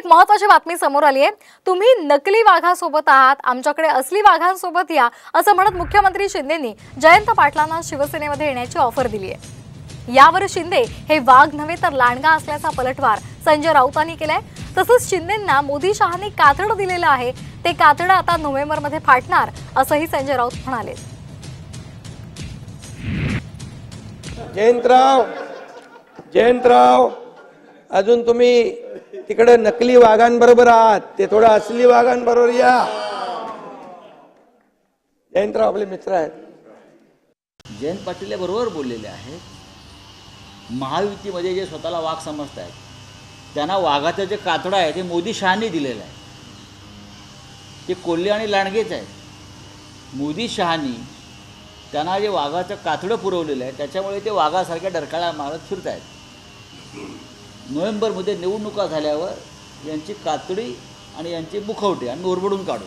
एक महत्त्वाची बातमी समोर आली आहे। तुम्ही नकली वाघासोबत आहात, आमच्याकडे असली वाघांसोबत या असं म्हणत मुख्यमंत्री शिंदेंनी जयंत पाटलांना शिवसेनेमध्ये येण्याची ऑफर दिली आहे। यावर शिंदे हे वाघ नव्हे तर लांडगा असल्याचा पलटवार संजय राऊतांनी केलाय। तसंच शिंदेंना मोदी शहांनी कातडं दिलेलं आहे, ते कातडं आता नोव्हेंबरमध्ये फाटणार असंही संजय राऊत म्हणाले। जयंतराव अजून तुम्ही तिकडे नकली वाघांबरोबर आहात, ते थोडं असली वाघांबरोबर या। जयंतराव आपले मित्र आहेत। जयंत पाटील बरोबर बोललेले आहेत। महायुतीमध्ये जे स्वतःला वाघ समजतात त्यांना वाघाचं जे कातडं आहे ते मोदी शहांनी दिलेलं आहे। ते कोल्हे आणि लांडगेच आहेत। मोदी शहांनी त्यांना जे वाघाचं कातडं पुरवलेलं आहे त्याच्यामुळे ते वाघासारख्या डरकाळ्या मारत फिरत आहेत। नोव्हेंबरमध्ये निवडणुका झाल्यावर यांची कातडी आणि यांची मुखवटे आणि ओरबडून काढू।